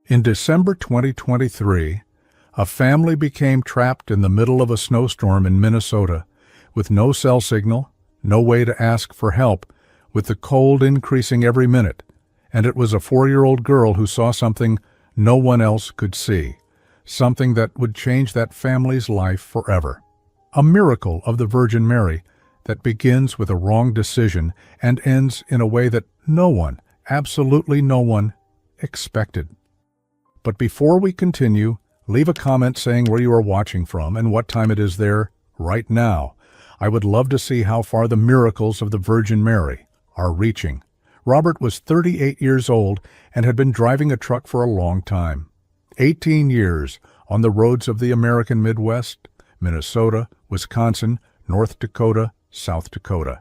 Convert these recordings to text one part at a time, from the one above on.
In December 2023, a family became trapped in the middle of a snowstorm in Minnesota, with no cell signal, no way to ask for help, with the cold increasing every minute, and it was a 4-year-old girl who saw something no one else could see, something that would change that family's life forever. A miracle of the Virgin Mary that begins with a wrong decision and ends in a way that no one, absolutely no one, expected. But before we continue, leave a comment saying where you are watching from and what time it is there right now. I would love to see how far the miracles of the Virgin Mary are reaching. Robert was 38 years old and had been driving a truck for a long time. 18 years on the roads of the American Midwest, Minnesota, Wisconsin, North Dakota, South Dakota.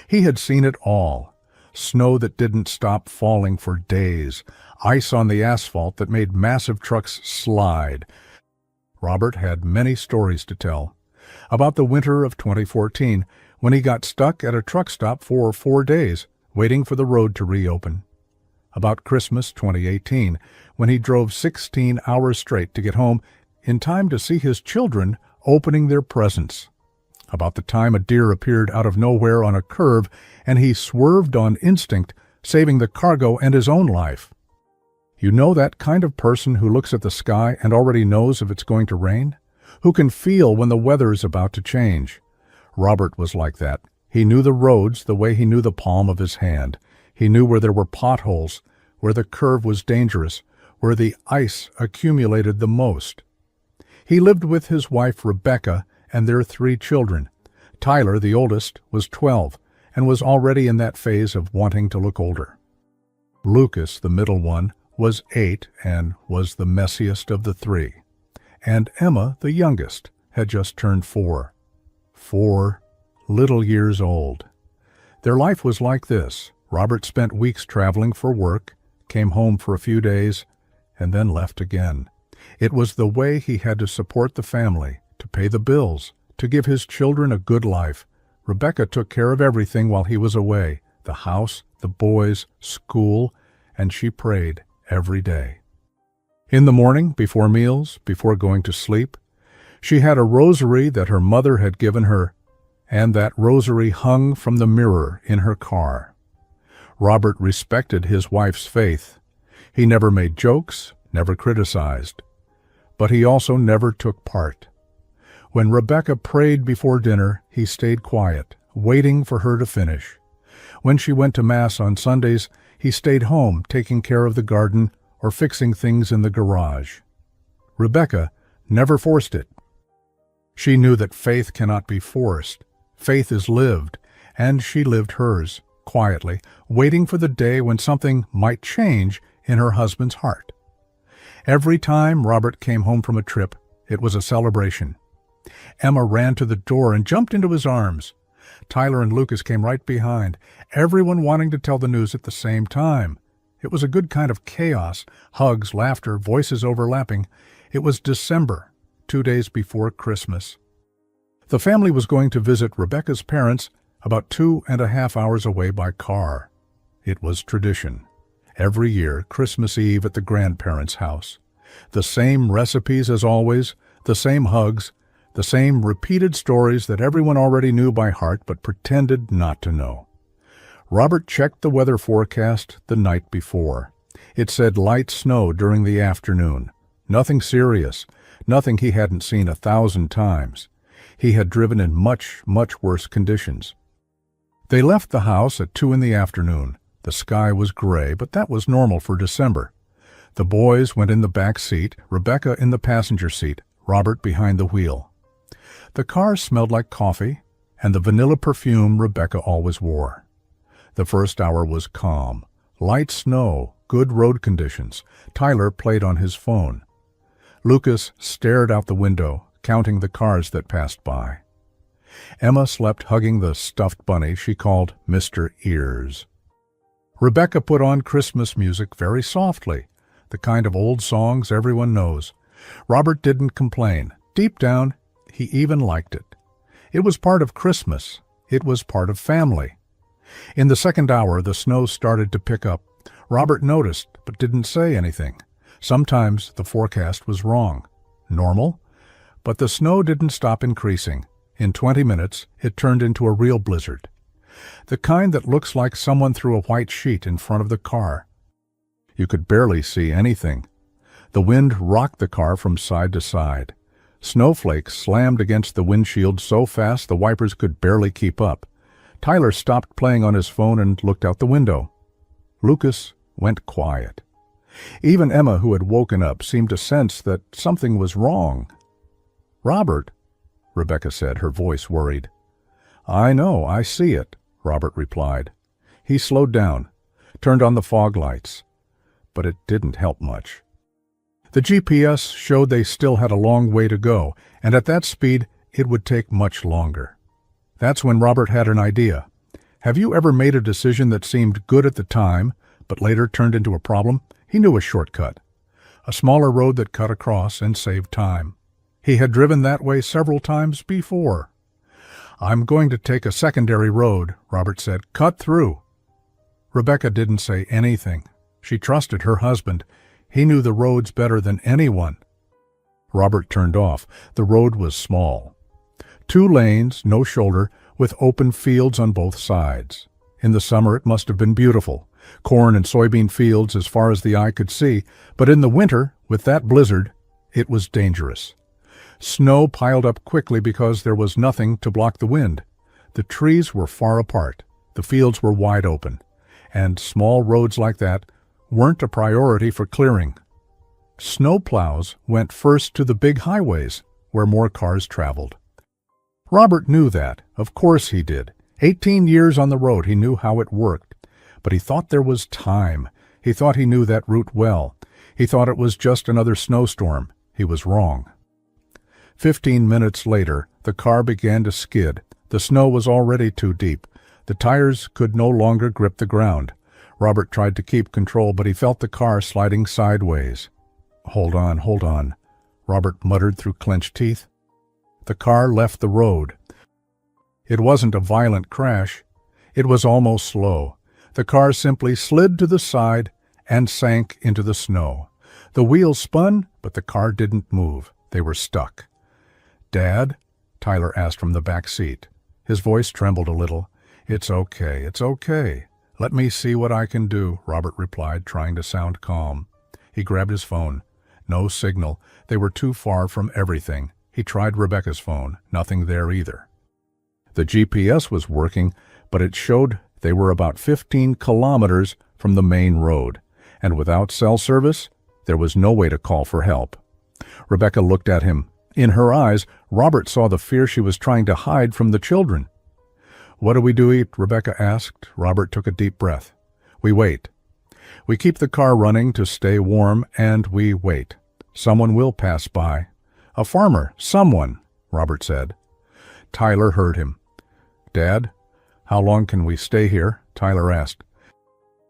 He had seen it all. Snow that didn't stop falling for days, ice on the asphalt that made massive trucks slide. Robert had many stories to tell. About the winter of 2014, when he got stuck at a truck stop for 4 days, waiting for the road to reopen. About Christmas 2018, when he drove 16 hours straight to get home in time to see his children opening their presents. About the time a deer appeared out of nowhere on a curve and he swerved on instinct, saving the cargo and his own life. You know that kind of person who looks at the sky and already knows if it's going to rain? Who can feel when the weather is about to change? Robert was like that. He knew the roads the way he knew the palm of his hand. He knew where there were potholes, where the curve was dangerous, where the ice accumulated the most. He lived with his wife Rebecca and their 3 children. Tyler, the oldest, was 12 and was already in that phase of wanting to look older. Lucas, the middle one, was 8 and was the messiest of the 3. And Emma, the youngest, had just turned 4. 4 little years old. Their life was like this. Robert spent weeks traveling for work, came home for a few days, and then left again. It was the way he had to support the family, to pay the bills, to give his children a good life. Rebecca took care of everything while he was away, the house, the boys, school, and she prayed every day. In the morning, before meals, before going to sleep, she had a rosary that her mother had given her, and that rosary hung from the mirror in her car. Robert respected his wife's faith. He never made jokes, never criticized. But he also never took part. When Rebecca prayed before dinner, he stayed quiet, waiting for her to finish. When she went to Mass on Sundays, he stayed home, taking care of the garden or fixing things in the garage. Rebecca never forced it. She knew that faith cannot be forced. Faith is lived, and she lived hers, quietly, waiting for the day when something might change in her husband's heart. Every time Robert came home from a trip, it was a celebration. Emma ran to the door and jumped into his arms. Tyler and Lucas came right behind, everyone wanting to tell the news at the same time. It was a good kind of chaos, hugs, laughter, voices overlapping. It was December, 2 days before Christmas. The family was going to visit Rebecca's parents about 2.5 hours away by car. It was tradition. Every year, Christmas Eve at the grandparents' house. The same recipes as always, the same hugs, the same repeated stories that everyone already knew by heart but pretended not to know. Robert checked the weather forecast the night before. It said light snow during the afternoon. Nothing serious, nothing he hadn't seen 1,000 times. He had driven in much, much worse conditions. They left the house at 2 in the afternoon. The sky was gray, but that was normal for December. The boys went in the back seat, Rebecca in the passenger seat, Robert behind the wheel. The car smelled like coffee and the vanilla perfume Rebecca always wore. The first hour was calm. Light snow, good road conditions. Tyler played on his phone. Lucas stared out the window, counting the cars that passed by. Emma slept hugging the stuffed bunny she called Mr. Ears. Rebecca put on Christmas music very softly, the kind of old songs everyone knows. Robert didn't complain. Deep down, he even liked it. It was part of Christmas. It was part of family. In the second hour, the snow started to pick up. Robert noticed, but didn't say anything. Sometimes the forecast was wrong. Normal? But the snow didn't stop increasing. In 20 minutes, it turned into a real blizzard. The kind that looks like someone threw a white sheet in front of the car. You could barely see anything. The wind rocked the car from side to side. Snowflakes slammed against the windshield so fast the wipers could barely keep up. Tyler stopped playing on his phone and looked out the window. Lucas went quiet. Even Emma, who had woken up, seemed to sense that something was wrong. "Robert," Rebecca said, her voice worried. "I know, I see it," Robert replied. He slowed down, turned on the fog lights, but it didn't help much. The GPS showed they still had a long way to go, and at that speed it would take much longer. That's when Robert had an idea. Have you ever made a decision that seemed good at the time, but later turned into a problem? He knew a shortcut, a smaller road that cut across and saved time. He had driven that way several times before. "I'm going to take a secondary road," Robert said. "Cut through." Rebecca didn't say anything. She trusted her husband. He knew the roads better than anyone. Robert turned off. The road was small. 2 lanes, no shoulder, with open fields on both sides. In the summer it must have been beautiful. Corn and soybean fields as far as the eye could see, but in the winter, with that blizzard, it was dangerous. Snow piled up quickly because there was nothing to block the wind. The trees were far apart. The fields were wide open. And small roads like that weren't a priority for clearing. Snowplows went first to the big highways, where more cars traveled. Robert knew that. Of course he did. 18 years on the road, he knew how it worked. But he thought there was time. He thought he knew that route well. He thought it was just another snowstorm. He was wrong. 15 minutes later, the car began to skid. The snow was already too deep. The tires could no longer grip the ground. Robert tried to keep control, but he felt the car sliding sideways. Hold on," Robert muttered through clenched teeth. The car left the road. It wasn't a violent crash. It was almost slow. The car simply slid to the side and sank into the snow. The wheels spun, but the car didn't move. They were stuck. "Dad?" Tyler asked from the back seat. His voice trembled a little. It's okay. Let me see what I can do," Robert replied, trying to sound calm. He grabbed his phone. No signal. They were too far from everything. He tried Rebecca's phone. Nothing there either. The GPS was working, but it showed they were about 15 kilometers from the main road, and without cell service, there was no way to call for help. Rebecca looked at him. In her eyes, Robert saw the fear she was trying to hide from the children. "What do we do eat?" Rebecca asked. Robert took a deep breath. "We wait. We keep the car running to stay warm, and we wait. Someone will pass by. A farmer, someone," Robert said. Tyler heard him. "Dad, how long can we stay here?" Tyler asked.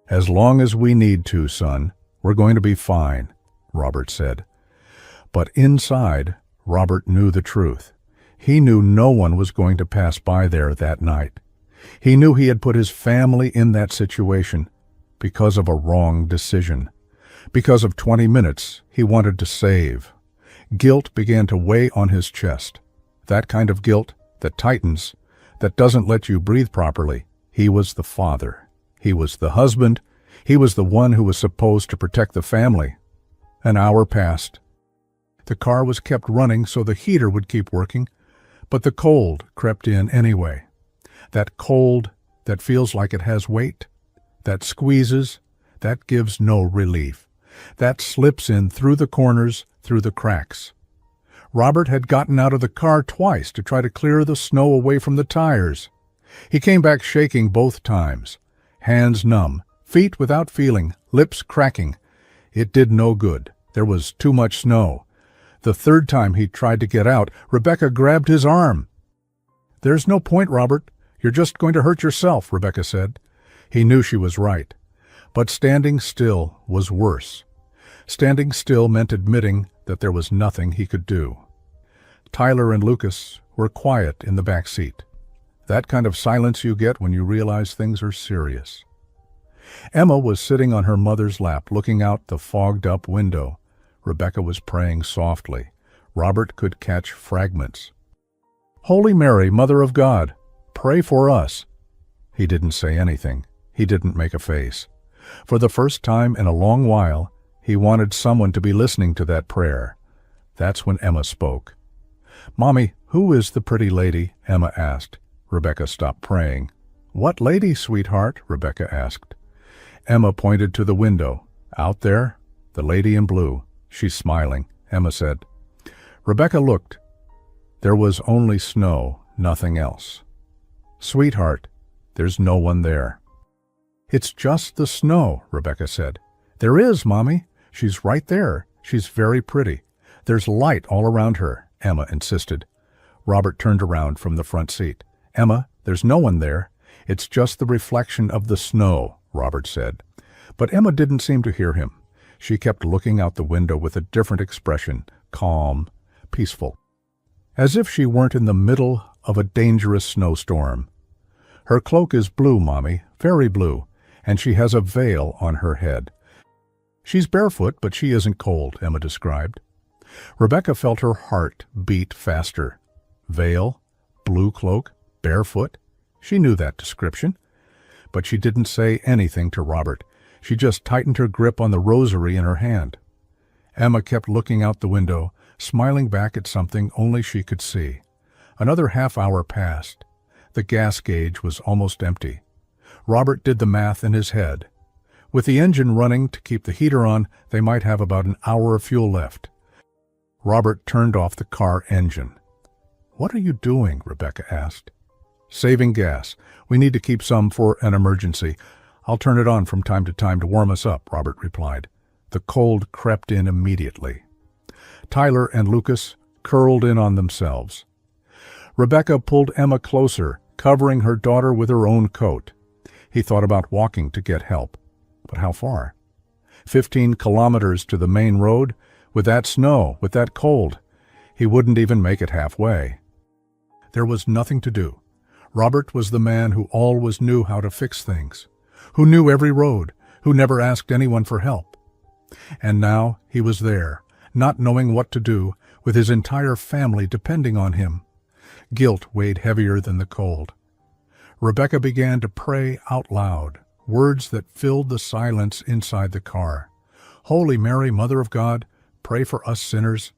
"As long as we need to, son. We're going to be fine," Robert said. But inside, Robert knew the truth. He knew no one was going to pass by there that night. He knew he had put his family in that situation because of a wrong decision. Because of 20 minutes he wanted to save. Guilt began to weigh on his chest. That kind of guilt that tightens, that doesn't let you breathe properly. He was the father. He was the husband. He was the one who was supposed to protect the family. An hour passed. The car was kept running so the heater would keep working, but the cold crept in anyway. That cold that feels like it has weight, that squeezes, that gives no relief. That slips in through the corners, through the cracks. Robert had gotten out of the car twice to try to clear the snow away from the tires. He came back shaking both times, hands numb, feet without feeling, lips cracking. It did no good. There was too much snow. The third time he tried to get out, Rebecca grabbed his arm. "There's no point, Robert. You're just going to hurt yourself," Rebecca said. He knew she was right. But standing still was worse. Standing still meant admitting that there was nothing he could do. Tyler and Lucas were quiet in the back seat. That kind of silence you get when you realize things are serious. Emma was sitting on her mother's lap, looking out the fogged-up window. Rebecca was praying softly. Robert could catch fragments. "Holy Mary, Mother of God, pray for us." He didn't say anything. He didn't make a face. For the first time in a long while, he wanted someone to be listening to that prayer. That's when Emma spoke. "Mommy, who is the pretty lady?" Emma asked. Rebecca stopped praying. "What lady, sweetheart?" Rebecca asked. Emma pointed to the window. "Out there, the lady in blue. She's smiling," Emma said. Rebecca looked. There was only snow, nothing else. "Sweetheart, there's no one there." "It's just the snow," Rebecca said. "There is, Mommy. She's right there. She's very pretty. There's light all around her," Emma insisted. Robert turned around from the front seat. "Emma, there's no one there. It's just the reflection of the snow," Robert said. But Emma didn't seem to hear him. She kept looking out the window with a different expression, calm, peaceful, as if she weren't in the middle of a dangerous snowstorm. "Her cloak is blue, Mommy, very blue, and she has a veil on her head. She's barefoot, but she isn't cold," Emma described. Rebecca felt her heart beat faster. Veil, blue cloak, barefoot. She knew that description. But she didn't say anything to Robert. She just tightened her grip on the rosary in her hand. Emma kept looking out the window, smiling back at something only she could see. Another half-hour passed. The gas gauge was almost empty. Robert did the math in his head. With the engine running to keep the heater on, they might have about an hour of fuel left. Robert turned off the car engine. "What are you doing?" Rebecca asked. "Saving gas. We need to keep some for an emergency. I'll turn it on from time to time to warm us up," Robert replied. The cold crept in immediately. Tyler and Lucas curled in on themselves. Rebecca pulled Emma closer, covering her daughter with her own coat. He thought about walking to get help. But how far? 15 kilometers to the main road? With that snow, with that cold, he wouldn't even make it halfway. There was nothing to do. Robert was the man who always knew how to fix things, who knew every road, who never asked anyone for help. And now he was there, not knowing what to do, with his entire family depending on him. Guilt weighed heavier than the cold. Rebecca began to pray out loud, words that filled the silence inside the car. "Holy Mary, Mother of God, pray for us sinners."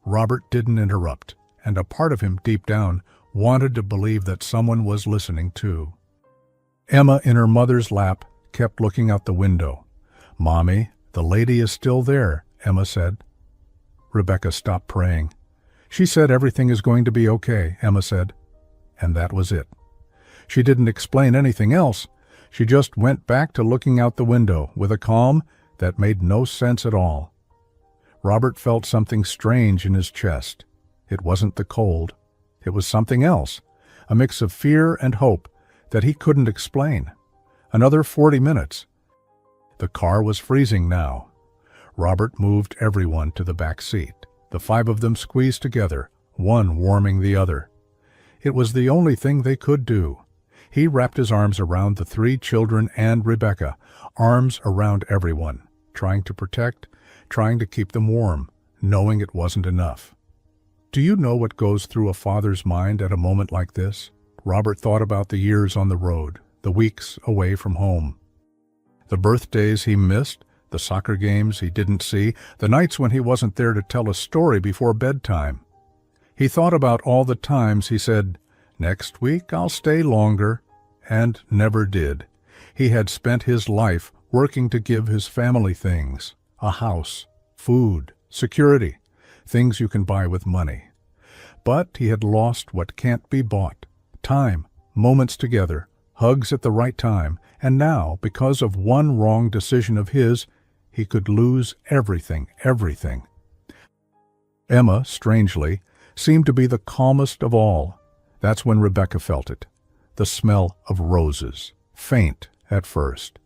Robert didn't interrupt, and a part of him deep down wanted to believe that someone was listening too. Emma, in her mother's lap, kept looking out the window. "Mommy, the lady is still there," Emma said. Rebecca stopped praying. "She said everything is going to be okay," Emma said. And that was it. She didn't explain anything else. She just went back to looking out the window with a calm that made no sense at all. Robert felt something strange in his chest. It wasn't the cold. It was something else, a mix of fear and hope that he couldn't explain. Another 40 minutes. The car was freezing now. Robert moved everyone to the back seat. The 5 of them squeezed together, one warming the other. It was the only thing they could do. He wrapped his arms around the 3 children and Rebecca, arms around everyone, trying to protect, trying to keep them warm, knowing it wasn't enough. Do you know what goes through a father's mind at a moment like this? Robert thought about the years on the road, the weeks away from home. The birthdays he missed, the soccer games he didn't see, the nights when he wasn't there to tell a story before bedtime. He thought about all the times he said, "Next week I'll stay longer," and never did. He had spent his life working to give his family things, a house, food, security, things you can buy with money. But he had lost what can't be bought, time, moments together, hugs at the right time, and now, because of one wrong decision of his, he could lose everything, everything. Emma, strangely, seemed to be the calmest of all. That's when Rebecca felt it. The smell of roses, faint at first.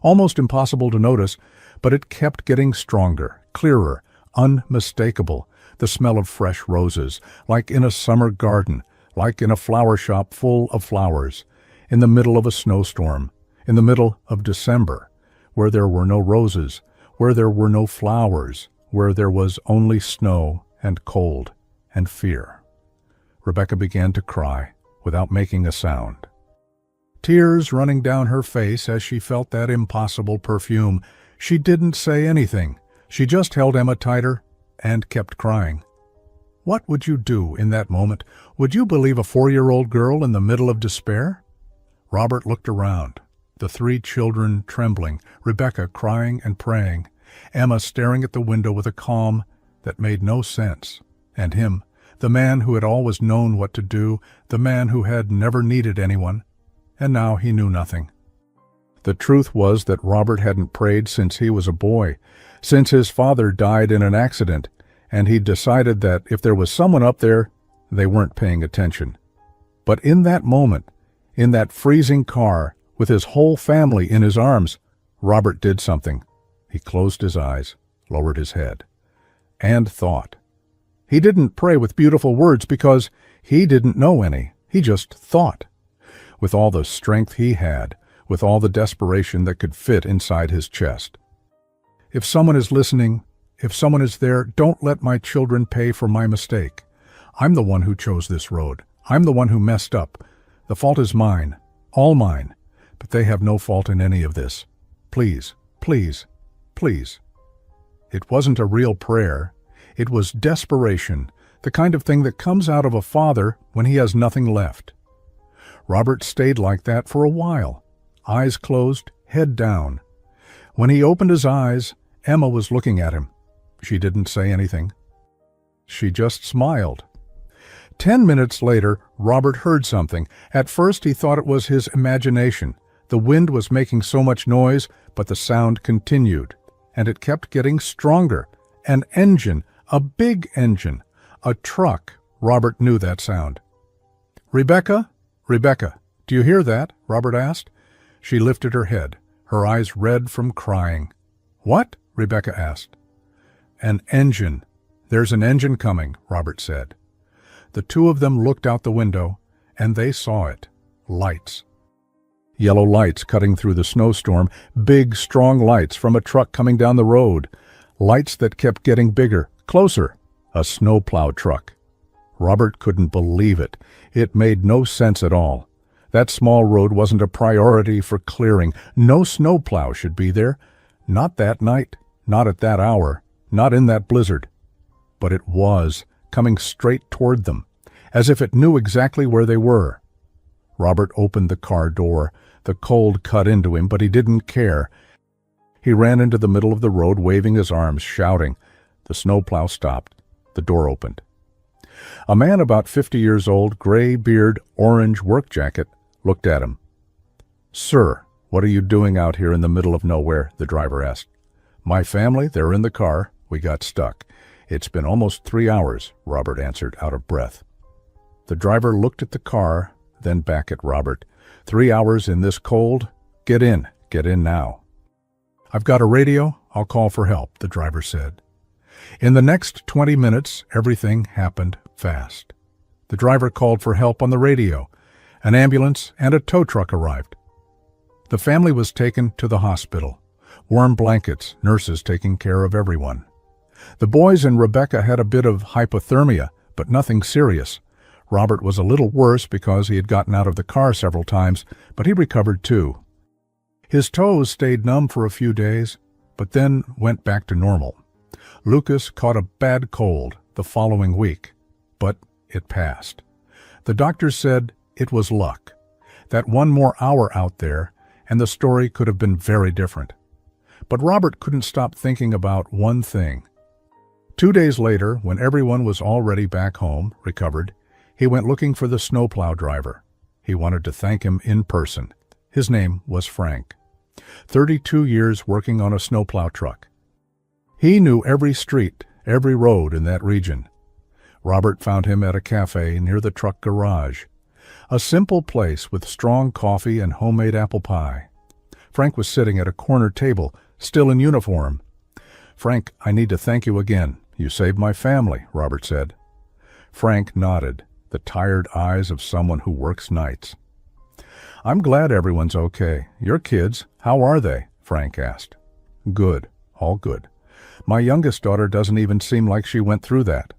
Almost impossible to notice, but it kept getting stronger, clearer, unmistakable. The smell of fresh roses, like in a summer garden, like in a flower shop full of flowers, in the middle of a snowstorm, in the middle of December, where there were no roses, where there were no flowers, where there was only snow and cold and fear. Rebecca began to cry without making a sound. Tears running down her face as she felt that impossible perfume. She didn't say anything. She just held Emma tighter and kept crying. What would you do in that moment? Would you believe a 4-year-old girl in the middle of despair? Robert looked around, the 3 children trembling, Rebecca crying and praying, Emma staring at the window with a calm that made no sense, and him, the man who had always known what to do, the man who had never needed anyone, and now he knew nothing. The truth was that Robert hadn't prayed since he was a boy, since his father died in an accident, and he'd decided that if there was someone up there, they weren't paying attention. But in that moment, in that freezing car, with his whole family in his arms, Robert did something. He closed his eyes, lowered his head, and thought. He didn't pray with beautiful words because he didn't know any. He just thought. With all the strength he had, with all the desperation that could fit inside his chest. If someone is listening, if someone is there, don't let my children pay for my mistake. I'm the one who chose this road. I'm the one who messed up. The fault is mine, all mine, but they have no fault in any of this. Please, please, please. It wasn't a real prayer. It was desperation, the kind of thing that comes out of a father when he has nothing left. Robert stayed like that for a while, eyes closed, head down. When he opened his eyes, Emma was looking at him. She didn't say anything. She just smiled. 10 minutes later, Robert heard something. At first he thought it was his imagination. The wind was making so much noise, but the sound continued, and it kept getting stronger. An engine, a big engine, a truck. Robert knew that sound. "Rebecca? Rebecca, do you hear that?" Robert asked. She lifted her head, her eyes red from crying. "What?" Rebecca asked. "An engine. There's an engine coming," Robert said. The 2 of them looked out the window, and they saw it. Lights. Yellow lights cutting through the snowstorm, big, strong lights from a truck coming down the road. Lights that kept getting bigger, closer. A snowplow truck. Robert couldn't believe it. It made no sense at all. That small road wasn't a priority for clearing. No snowplow should be there. Not that night, not at that hour, not in that blizzard. But it was, coming straight toward them, as if it knew exactly where they were. Robert opened the car door. The cold cut into him, but he didn't care. He ran into the middle of the road, waving his arms, shouting. The snowplow stopped. The door opened. A man about 50 years old, gray beard, orange work jacket, looked at him. "Sir, what are you doing out here in the middle of nowhere?" the driver asked. "My family, they're in the car. We got stuck. It's been almost 3 hours," Robert answered, out of breath. The driver looked at the car, then back at Robert. 3 hours in this cold? Get in now." "I've got a radio. I'll call for help," the driver said. In the next 20 minutes, everything happened fast. The driver called for help on the radio. An ambulance and a tow truck arrived. The family was taken to the hospital. Warm blankets, nurses taking care of everyone. The boys and Rebecca had a bit of hypothermia, but nothing serious. Robert was a little worse because he had gotten out of the car several times, but he recovered too. His toes stayed numb for a few days, but then went back to normal. Lucas caught a bad cold the following week, but it passed. The doctors said it was luck, that one more hour out there, and the story could have been very different. But Robert couldn't stop thinking about one thing. 2 days later, when everyone was already back home, recovered, he went looking for the snowplow driver. He wanted to thank him in person. His name was Frank. 32 years working on a snowplow truck. He knew every street, every road in that region. Robert found him at a cafe near the truck garage. A simple place with strong coffee and homemade apple pie. Frank was sitting at a corner table, still in uniform. "Frank, I need to thank you again. You saved my family," Robert said. Frank nodded, the tired eyes of someone who works nights. "I'm glad everyone's okay. Your kids, how are they?" Frank asked. "Good, All good. My youngest daughter doesn't even seem like she went through that."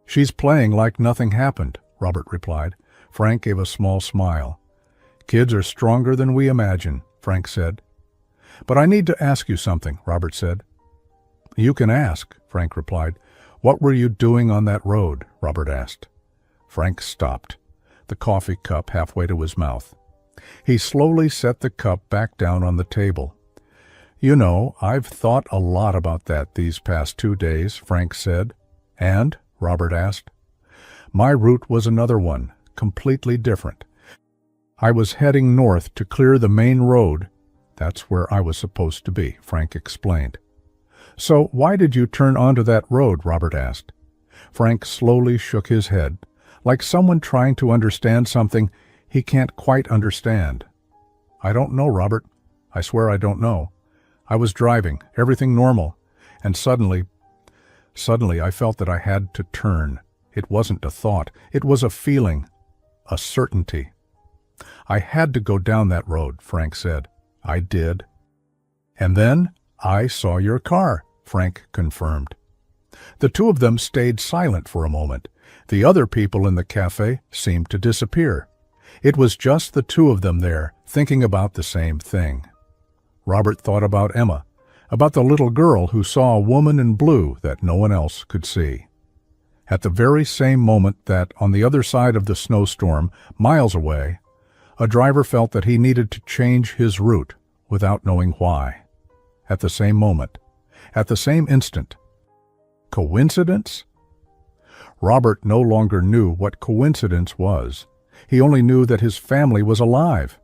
"She's playing like nothing happened," Robert replied. Frank gave a small smile. "Kids are stronger than we imagine," Frank said. "But I need to ask you something," Robert said. "You can ask," Frank replied. "What were you doing on that road?" Robert asked. Frank stopped, the coffee cup halfway to his mouth. He slowly set the cup back down on the table. "You know, I've thought a lot about that these past 2 days," Frank said. "And?" Robert asked. "My route was another one, completely different. I was heading north to clear the main road. That's where I was supposed to be," Frank explained. "So why did you turn onto that road?" Robert asked. Frank slowly shook his head, like someone trying to understand something he can't quite understand. "I don't know, Robert. I swear I don't know. I was driving, everything normal, and suddenly I felt that I had to turn. It wasn't a thought, it was a feeling, a certainty. I had to go down that road," Frank said. "I did." "And then I saw your car," Frank confirmed. The two of them stayed silent for a moment. The other people in the cafe seemed to disappear. It was just the two of them there, thinking about the same thing. Robert thought about Emma, about the little girl who saw a woman in blue that no one else could see. At the very same moment that, on the other side of the snowstorm, miles away, a driver felt that he needed to change his route without knowing why. At the same moment, at the same instant. Coincidence? Robert no longer knew what coincidence was. He only knew that his family was alive,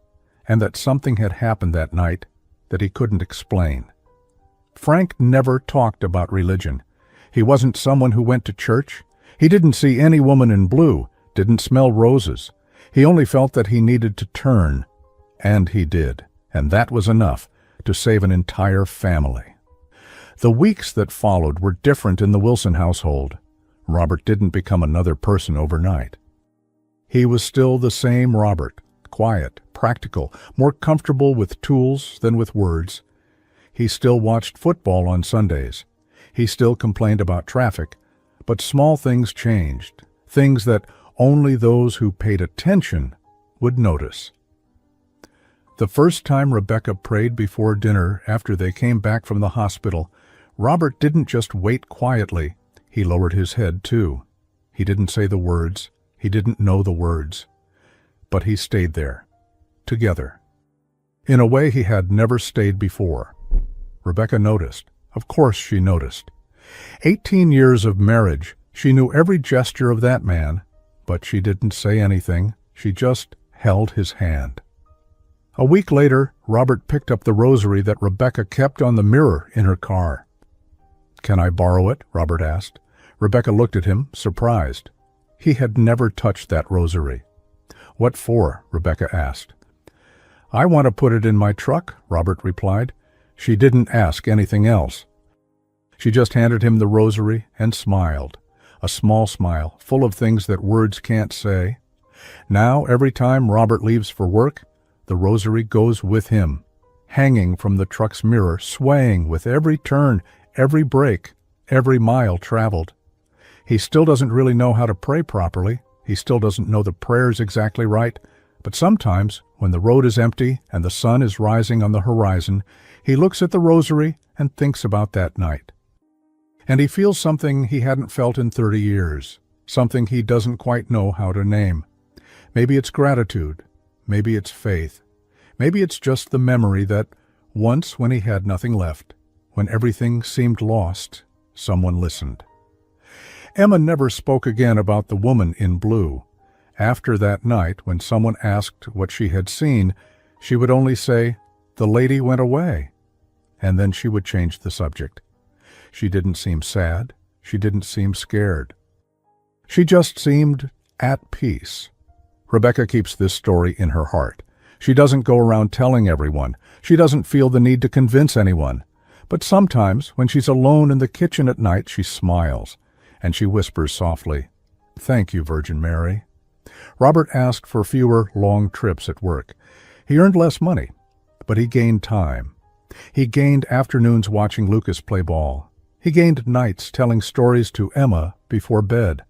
and that something had happened that night that he couldn't explain. Frank never talked about religion. He wasn't someone who went to church. He didn't see any woman in blue, didn't smell roses. He only felt that he needed to turn, and he did, and that was enough to save an entire family. The weeks that followed were different in the Wilson household. Robert didn't become another person overnight. He was still the same Robert, quiet, practical, more comfortable with tools than with words. He still watched football on Sundays. He still complained about traffic, but small things changed, things that only those who paid attention would notice. The first time Rebecca prayed before dinner after they came back from the hospital, Robert didn't just wait quietly. He lowered his head, too. He didn't say the words. He didn't know the words. But he stayed there, together, in a way he had never stayed before. Rebecca noticed. Of course she noticed. 18 years of marriage, she knew every gesture of that man, but she didn't say anything. She just held his hand. A week later, Robert picked up the rosary that Rebecca kept on the mirror in her car. "Can I borrow it?" Robert asked. Rebecca looked at him, surprised. He had never touched that rosary. "What for?" Rebecca asked. "I want to put it in my truck," Robert replied. She didn't ask anything else. She just handed him the rosary and smiled, a small smile, full of things that words can't say. Now, every time Robert leaves for work, the rosary goes with him, hanging from the truck's mirror, swaying with every turn, every break, every mile traveled. He still doesn't really know how to pray properly. He still doesn't know the prayers exactly right. But sometimes, when the road is empty and the sun is rising on the horizon, he looks at the rosary and thinks about that night. And he feels something he hadn't felt in 30 years, something he doesn't quite know how to name. Maybe it's gratitude. Maybe it's faith. Maybe it's just the memory that once, when he had nothing left, when everything seemed lost, someone listened. Emma never spoke again about the woman in blue. After that night, when someone asked what she had seen, she would only say, "The lady went away," and then she would change the subject. She didn't seem sad. She didn't seem scared. She just seemed at peace. Rebecca keeps this story in her heart. She doesn't go around telling everyone. She doesn't feel the need to convince anyone. But sometimes, when she's alone in the kitchen at night, she smiles, and she whispers softly, "Thank you, Virgin Mary." Robert asked for fewer long trips at work. He earned less money, but he gained time. He gained afternoons watching Lucas play ball. He gained nights telling stories to Emma before bed.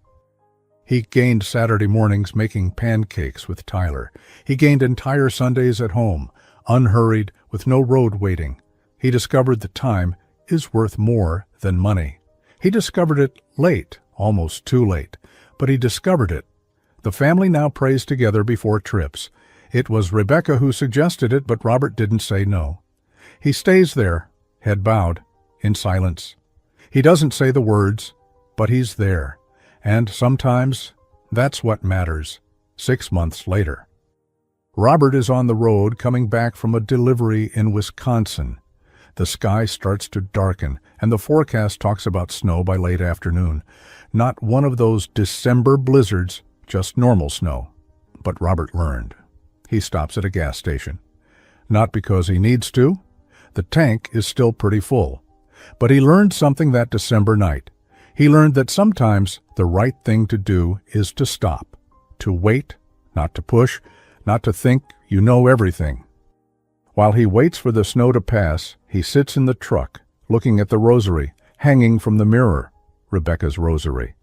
He gained Saturday mornings making pancakes with Tyler. He gained entire Sundays at home, unhurried, with no road waiting. He discovered that time is worth more than money. He discovered it late, almost too late, but he discovered it. The family now prays together before trips. It was Rebecca who suggested it, but Robert didn't say no. He stays there, head bowed, in silence. He doesn't say the words, but he's there. And sometimes that's what matters. 6 months later. Robert is on the road coming back from a delivery in Wisconsin. The sky starts to darken, and the forecast talks about snow by late afternoon. Not one of those December blizzards, just normal snow. But Robert learned. He stops at a gas station. Not because he needs to. The tank is still pretty full. But he learned something that December night. He learned that sometimes the right thing to do is to stop, to wait, not to push, not to think you know everything. While he waits for the snow to pass, he sits in the truck, looking at the rosary, hanging from the mirror, Rebecca's rosary,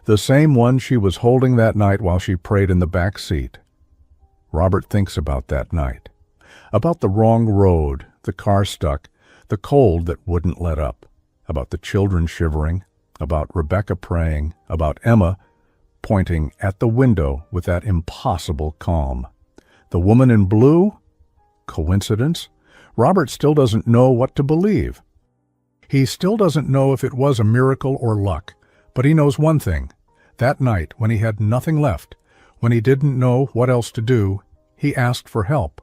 the same one she was holding that night while she prayed in the back seat. Robert thinks about that night, about the wrong road, the car stuck, the cold that wouldn't let up, about the children shivering, about Rebecca praying, about Emma pointing at the window with that impossible calm. The woman in blue? Coincidence? Robert still doesn't know what to believe. He still doesn't know if it was a miracle or luck, but he knows one thing. That night, when he had nothing left, when he didn't know what else to do, he asked for help,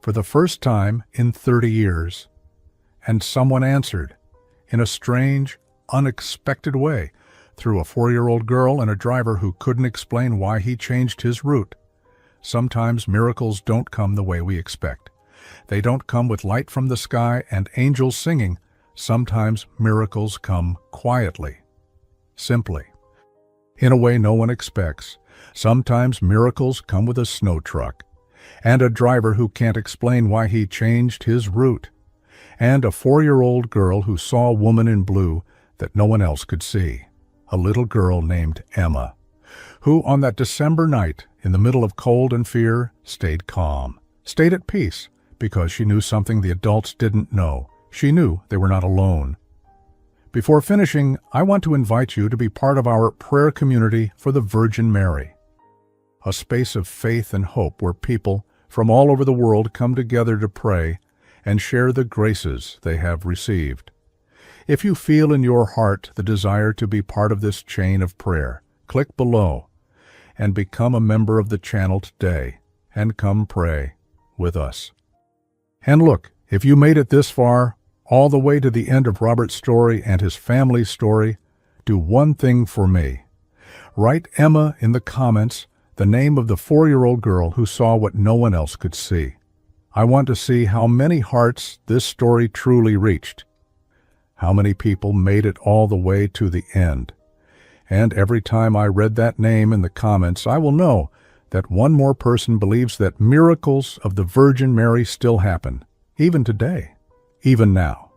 for the first time in 30 years. And someone answered, in a strange, unexpected way, through a 4-year-old girl and a driver who couldn't explain why he changed his route. Sometimes miracles don't come the way we expect. They don't come with light from the sky and angels singing. Sometimes miracles come quietly, simply, in a way no one expects. Sometimes miracles come with a snow truck, and a driver who can't explain why he changed his route, and a 4-year-old girl who saw a woman in blue that no one else could see, a little girl named Emma, who on that December night, in the middle of cold and fear, stayed calm, stayed at peace, because she knew something the adults didn't know. She knew they were not alone. Before finishing, I want to invite you to be part of our prayer community for the Virgin Mary, a space of faith and hope where people from all over the world come together to pray and share the graces they have received. If you feel in your heart the desire to be part of this chain of prayer, click below and become a member of the channel today and come pray with us. And look, if you made it this far, all the way to the end of Robert's story and his family's story, do one thing for me. Write Emma in the comments, the name of the 4-year-old girl who saw what no one else could see. I want to see how many hearts this story truly reached. How many people made it all the way to the end. And every time I read that name in the comments, I will know that one more person believes that miracles of the Virgin Mary still happen, even today, even now.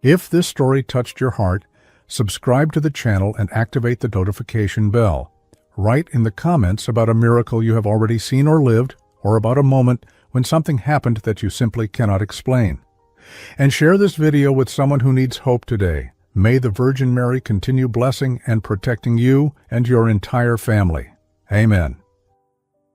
If this story touched your heart, subscribe to the channel and activate the notification bell. Write in the comments about a miracle you have already seen or lived, or about a moment when something happened that you simply cannot explain. And share this video with someone who needs hope today. May the Virgin Mary continue blessing and protecting you and your entire family. Amen.